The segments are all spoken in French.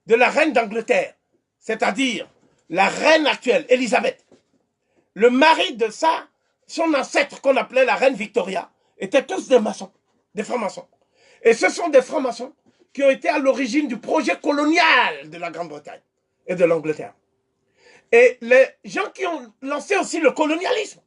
de la reine d'Angleterre, c'est-à-dire la reine actuelle, Élisabeth. Le mari de ça, son ancêtre qu'on appelait la reine Victoria, étaient tous des maçons, des francs-maçons. Et ce sont des francs-maçons qui ont été à l'origine du projet colonial de la Grande-Bretagne et de l'Angleterre. Et les gens qui ont lancé aussi le colonialisme,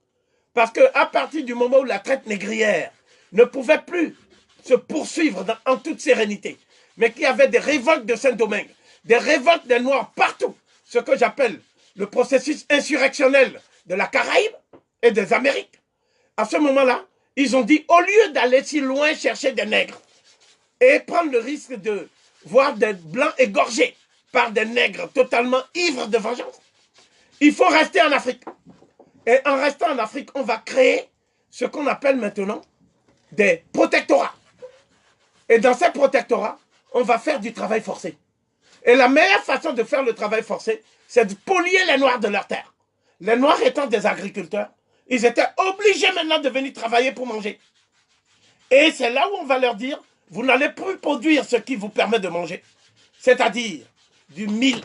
parce qu'à partir du moment où la traite négrière ne pouvait plus se poursuivre en toute sérénité, mais qu'il y avait des révoltes de Saint-Domingue, des révoltes des Noirs partout, ce que j'appelle le processus insurrectionnel de la Caraïbe et des Amériques, à ce moment-là, ils ont dit, au lieu d'aller si loin chercher des nègres et prendre le risque de voir des blancs égorgés par des nègres totalement ivres de vengeance, il faut rester en Afrique. Et en restant en Afrique, on va créer ce qu'on appelle maintenant des protectorats. Et dans ces protectorats, on va faire du travail forcé. Et la meilleure façon de faire le travail forcé, c'est de polier les Noirs de leur terre. Les Noirs étant des agriculteurs, ils étaient obligés maintenant de venir travailler pour manger. Et c'est là où on va leur dire, vous n'allez plus produire ce qui vous permet de manger. C'est-à-dire du mil,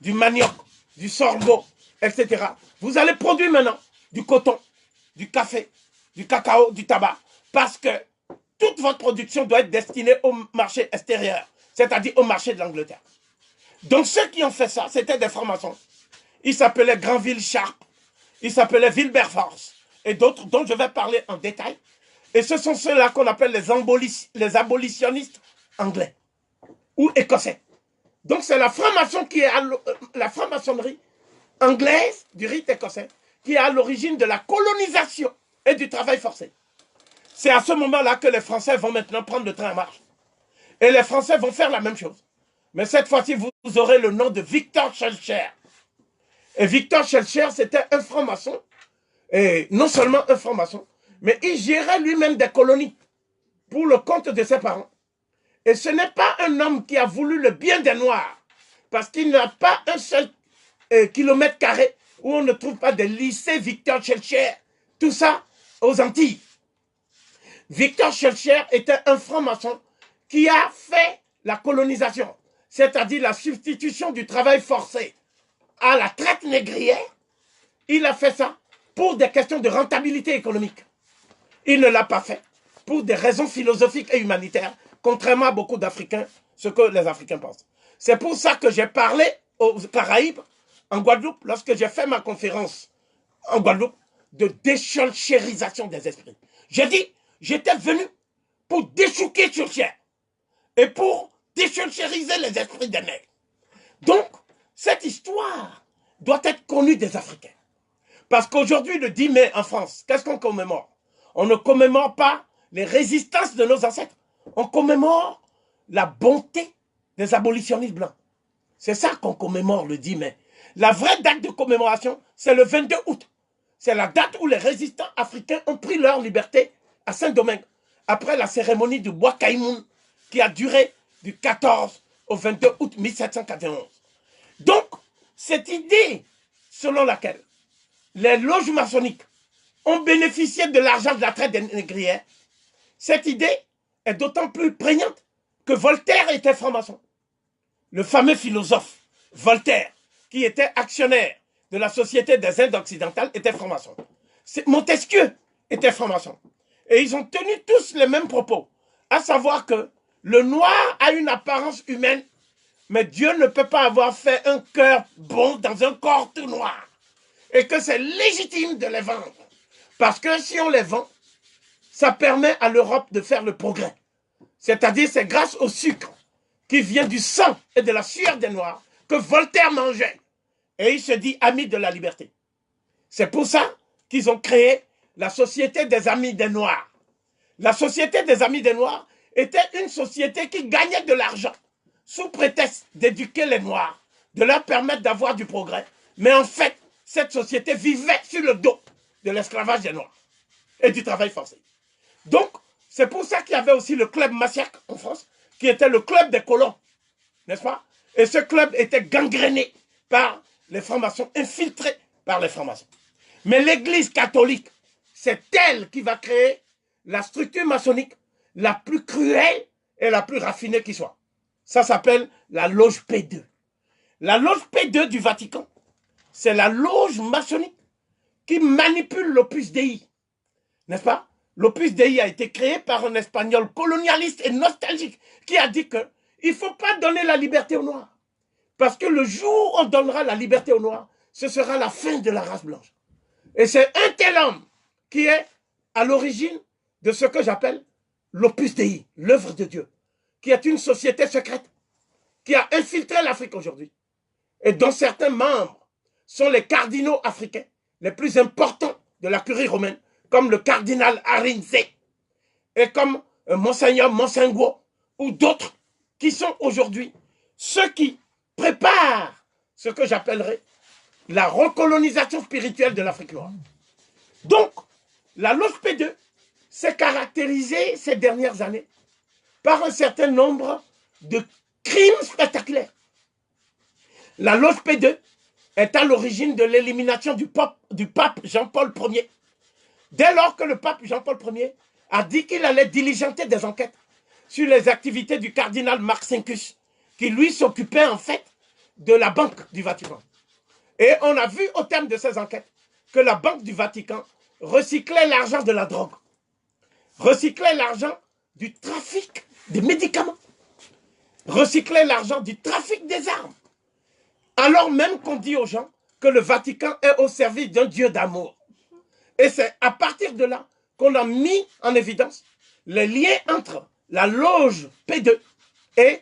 du manioc, du sorgho, etc. Vous allez produire maintenant du coton, du café, du cacao, du tabac, parce que toute votre production doit être destinée au marché extérieur, c'est-à-dire au marché de l'Angleterre. Donc ceux qui ont fait ça, c'était des francs-maçons. Ils s'appelaient Granville Sharp, ils s'appelaient Wilberforce, et d'autres dont je vais parler en détail. Et ce sont ceux-là qu'on appelle les abolitionnistes anglais ou écossais. Donc c'est la franc-maçon qui est la franc-maçonnerie anglaise du rite écossais qui est à l'origine de la colonisation et du travail forcé. C'est à ce moment-là que les Français vont maintenant prendre le train en marche. Et les Français vont faire la même chose. Mais cette fois-ci, vous aurez le nom de Victor Schœlcher. Et Victor Schœlcher, c'était un franc-maçon. Et non seulement un franc-maçon, mais il gérait lui-même des colonies pour le compte de ses parents. Et ce n'est pas un homme qui a voulu le bien des Noirs, parce qu'il n'a pas un seul kilomètre carré où on ne trouve pas de lycée Victor Schœlcher. Tout ça aux Antilles. Victor Schœlcher était un franc-maçon qui a fait la colonisation, c'est-à-dire la substitution du travail forcé à la traite négrière. Il a fait ça pour des questions de rentabilité économique. Il ne l'a pas fait pour des raisons philosophiques et humanitaires, contrairement à beaucoup d'Africains, ce que les Africains pensent. C'est pour ça que j'ai parlé aux Caraïbes, en Guadeloupe, lorsque j'ai fait ma conférence en Guadeloupe, de déscholchérisation des esprits. J'ai dit, j'étais venu pour déchouquer Schœlcher et pour déscholchériser les esprits des nègres. Donc, cette histoire doit être connue des Africains. Parce qu'aujourd'hui, le 10 mai en France, qu'est-ce qu'on commémore? On ne commémore pas les résistances de nos ancêtres. On commémore la bonté des abolitionnistes blancs. C'est ça qu'on commémore le 10 mai. La vraie date de commémoration, c'est le 22 août. C'est la date où les résistants africains ont pris leur liberté à Saint-Domingue, après la cérémonie du Bois Caïmoun, qui a duré du 14 au 22 août 1791. Donc, cette idée selon laquelle les loges maçonniques ont bénéficié de l'argent de la traite des négrières, cette idée est d'autant plus prégnante que Voltaire était franc-maçon. Le fameux philosophe Voltaire, qui était actionnaire de la Société des Indes occidentales, était franc-maçon. Montesquieu était franc-maçon. Et ils ont tenu tous les mêmes propos, à savoir que le noir a une apparence humaine, mais Dieu ne peut pas avoir fait un cœur bon dans un corps tout noir. Et que c'est légitime de les vendre. Parce que si on les vend, ça permet à l'Europe de faire le progrès. C'est-à-dire, c'est grâce au sucre qui vient du sang et de la sueur des Noirs que Voltaire mangeait. Et il se dit ami de la liberté. C'est pour ça qu'ils ont créé la Société des Amis des Noirs. La Société des Amis des Noirs était une société qui gagnait de l'argent sous prétexte d'éduquer les Noirs, de leur permettre d'avoir du progrès. Mais en fait, cette société vivait sur le dos de l'esclavage des Noirs et du travail forcé. Donc, c'est pour ça qu'il y avait aussi le club Massiac en France, qui était le club des colons, n'est-ce pas? Et ce club était gangréné par les francs-maçons, infiltrés par les francs-maçons. Mais l'Église catholique, c'est elle qui va créer la structure maçonnique la plus cruelle et la plus raffinée qui soit. Ça s'appelle la loge P2. La loge P2 du Vatican, c'est la loge maçonnique qui manipule l'Opus Dei. N'est-ce pas? L'Opus Dei a été créé par un Espagnol colonialiste et nostalgique qui a dit qu'il ne faut pas donner la liberté aux Noirs. Parce que le jour où on donnera la liberté aux Noirs, ce sera la fin de la race blanche. Et c'est un tel homme qui est à l'origine de ce que j'appelle l'Opus Dei, l'œuvre de Dieu, qui est une société secrète, qui a infiltré l'Afrique aujourd'hui, et dont certains membres sont les cardinaux africains les plus importants de la curie romaine, comme le cardinal Arinze, et comme Monseigneur Monsengo, ou d'autres qui sont aujourd'hui ceux qui préparent ce que j'appellerais la recolonisation spirituelle de l'Afrique noire. Donc, la loge P2 s'est caractérisée ces dernières années par un certain nombre de crimes spectaculaires. La loge P2 est à l'origine de l'élimination du pape Jean-Paul Ier. Dès lors que le pape Jean-Paul Ier a dit qu'il allait diligenter des enquêtes sur les activités du cardinal Marcinkus, qui lui s'occupait en fait de la Banque du Vatican. Et on a vu au terme de ces enquêtes que la Banque du Vatican recyclait l'argent de la drogue, recyclait l'argent du trafic des médicaments, recyclait l'argent du trafic des armes, alors même qu'on dit aux gens que le Vatican est au service d'un Dieu d'amour. Et c'est à partir de là qu'on a mis en évidence les liens entre la loge P2 et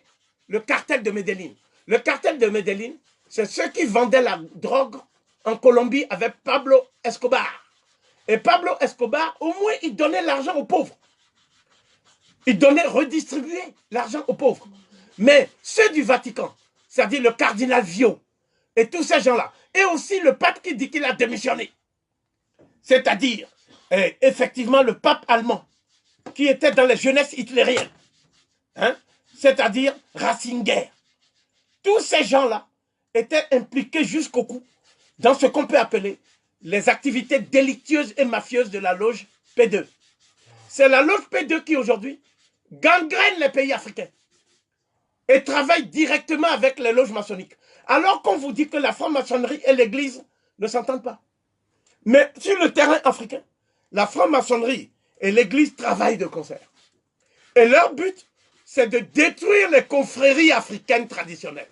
le cartel de Medellín. Le cartel de Medellín, c'est ceux qui vendaient la drogue en Colombie avec Pablo Escobar. Et Pablo Escobar, au moins, il donnait l'argent aux pauvres. Il donnait, redistribuait l'argent aux pauvres. Mais ceux du Vatican, c'est-à-dire le cardinal Vio, et tous ces gens-là, et aussi le pape qui dit qu'il a démissionné, c'est-à-dire, effectivement, le pape allemand, qui était dans les jeunesses hitlériennes, hein, c'est-à-dire Ratzinger. Tous ces gens-là étaient impliqués jusqu'au cou dans ce qu'on peut appeler les activités délictueuses et mafieuses de la loge P2. C'est la loge P2 qui, aujourd'hui, gangrène les pays africains et travaille directement avec les loges maçonniques. Alors qu'on vous dit que la franc-maçonnerie et l'Église ne s'entendent pas. Mais sur le terrain africain, la franc-maçonnerie et l'Église travaillent de concert. Et leur but, c'est de détruire les confréries africaines traditionnelles.